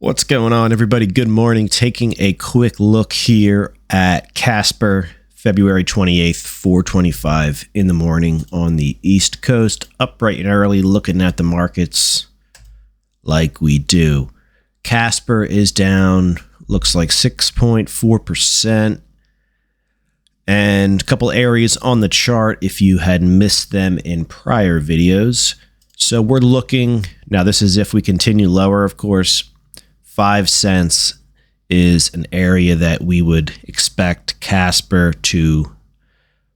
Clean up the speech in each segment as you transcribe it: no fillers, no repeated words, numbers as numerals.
What's going on, everybody? Good morning. Taking a quick look here at CASPER, February 28th, 4:25 in the morning on the East Coast. Up bright and early, looking at the markets like we do. CASPER is down, looks like 6.4%. And a couple areas on the chart if you had missed them in prior videos. So we're looking, now this is if we continue lower, of course. 5 cents is an area that we would expect CASPER to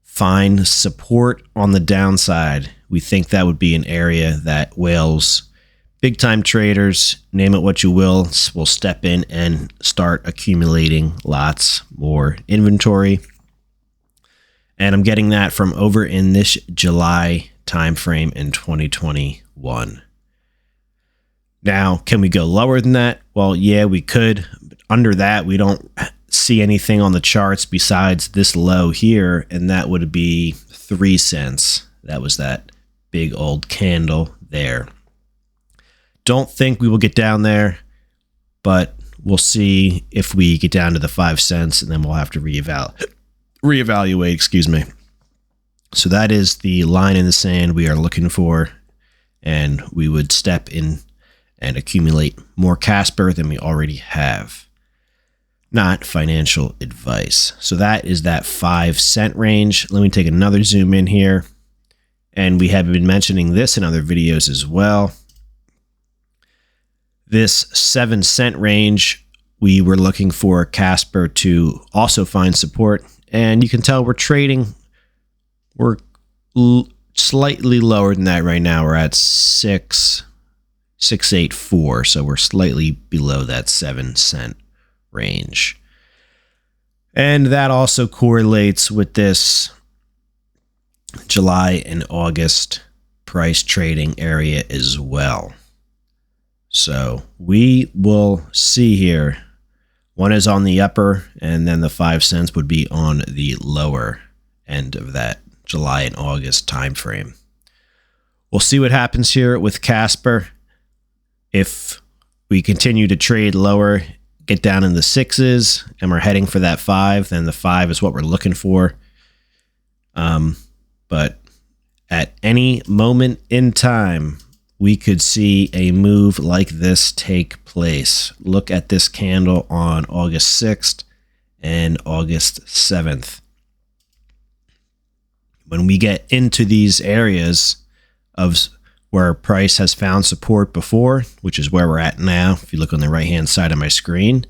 find support on the downside. We think that would be an area that whales, big time traders, name it what you will step in and start accumulating lots more inventory. And I'm getting that from over in this July timeframe in 2021. Now, can we go lower than that? Well, yeah, we could. But under that, we don't see anything on the charts besides this low here, and that would be 3 cents. That was that big old candle there. Don't think we will get down there, but we'll see if we get down to the 5 cents, and then we'll have to reevaluate, excuse me. So that is the line in the sand we are looking for, and we would step in and accumulate more CASPER than we already have. Not financial advice. So that is that 5 cent range. Let me take another zoom in here. And we have been mentioning this in other videos as well. This 7 cent range, we were looking for CASPER to also find support. And you can tell we're trading. We're slightly lower than that right now. We're at 6.84, so we're slightly below that 7 cent range. And that also correlates with this July and August price trading area as well. So we will see here. One is on the upper, and then the 5 cents would be on the lower end of that July and August time frame. We'll see what happens here with CASPER. If we continue to trade lower, get down in the 6s, and we're heading for that 5, then the 5 is what we're looking for. But at any moment in time, we could see a move like this take place. Look at this candle on August 6th and August 7th. When we get into these areas of where price has found support before, which is where we're at now, if you look on the right-hand side of my screen,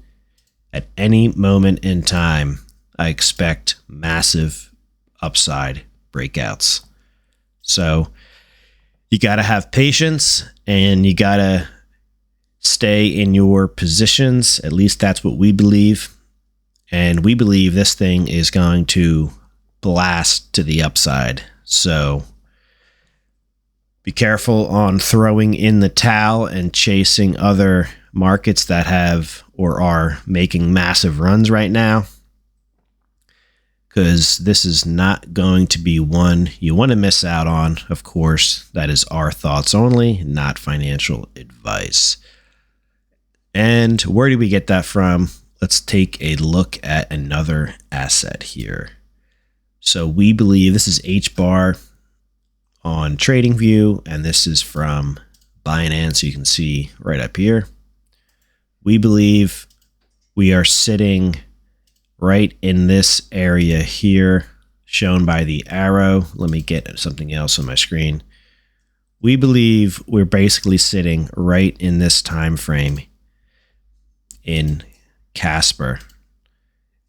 at any moment in time, I expect massive upside breakouts. So you got to have patience, and you got to stay in your positions. At least that's what we believe. And we believe this thing is going to blast to the upside. So be careful on throwing in the towel and chasing other markets that have or are making massive runs right now, because this is not going to be one you want to miss out on. Of course, that is our thoughts only, not financial advice. And where do we get that from? Let's take a look at another asset here. So we believe this is HBAR on TradingView, and this is from Binance. You can see right up here. We believe we are sitting right in this area here, shown by the arrow. Let me get something else on my screen. We believe we're basically sitting right in this time frame in CASPER.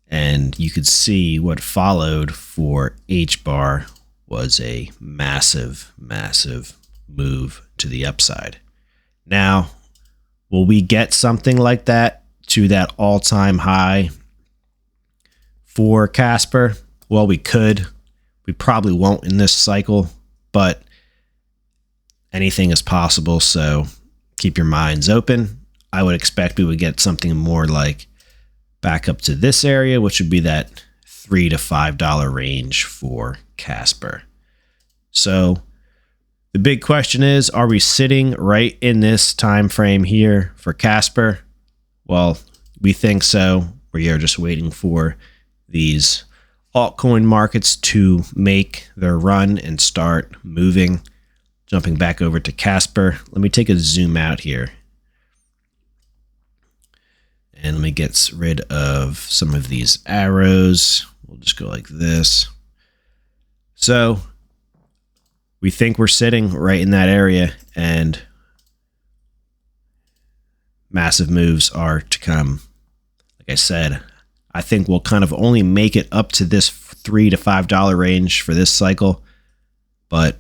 And you could see what followed for HBAR was a massive, massive move to the upside. Now, will we get something like that to that all-time high for CASPER? Well, we could. We probably won't in this cycle, but anything is possible, so keep your minds open. I would expect we would get something more like back up to this area, which would be that $3 to $5 range for CASPER. So the big question is, are we sitting right in this time frame here for CASPER? Well, we think so. We are just waiting for these altcoin markets to make their run and start moving. Jumping back over to CASPER. Let me take a zoom out here. And let me get rid of some of these arrows. We'll just go like this. So we think we're sitting right in that area, and massive moves are to come. Like I said, I think we'll kind of only make it up to this $3 to $5 range for this cycle, but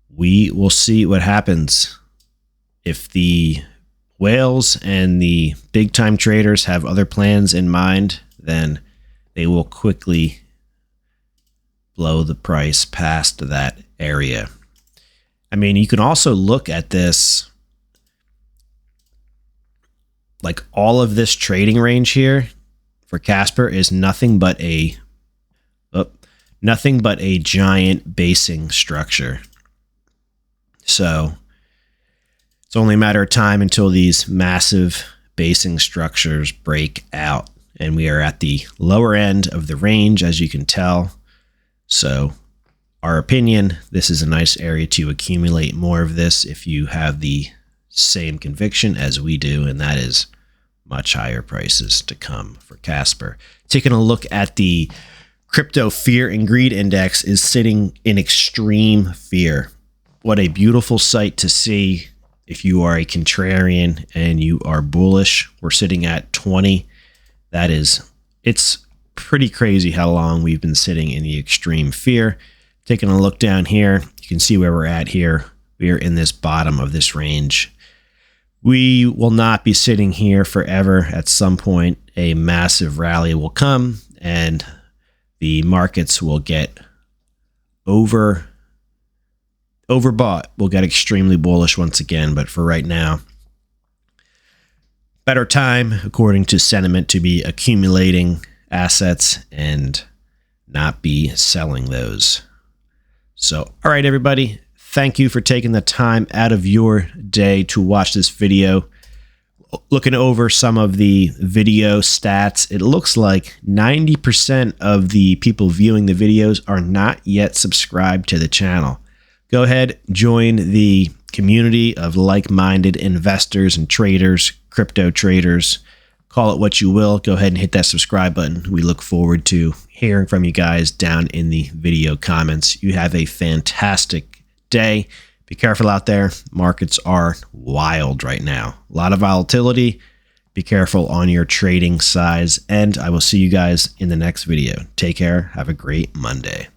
we will see what happens. If the whales and the big time traders have other plans in mind, then they will quickly blow the price past that area. I mean, you can also look at this, like all of this trading range here for CASPER is nothing but a giant basing structure. So it's only a matter of time until these massive basing structures break out. And we are at the lower end of the range, as you can tell. So our opinion, this is a nice area to accumulate more of this if you have the same conviction as we do, and that is much higher prices to come for CASPER. Taking a look at the crypto fear and greed index is sitting in extreme fear. What a beautiful sight to see if you are a contrarian and you are bullish. We're sitting at 20. It's pretty crazy how long we've been sitting in the extreme fear. Taking a look down here, you can see where we're at here. We are in this bottom of this range. We will not be sitting here forever. At some point, a massive rally will come and the markets will get overbought. We'll get extremely bullish once again, but for right now, better time, according to sentiment, to be accumulating assets and not be selling those. So, all right, everybody, thank you for taking the time out of your day to watch this video. Looking over some of the video stats, it looks like 90% of the people viewing the videos are not yet subscribed to the channel. Go ahead, join the community of like-minded investors and traders, crypto traders. Call it what you will. Go ahead and hit that subscribe button. We look forward to hearing from you guys down in the video comments. You have a fantastic day. Be careful out there. Markets are wild right now. A lot of volatility. Be careful on your trading size. And I will see you guys in the next video. Take care. Have a great Monday.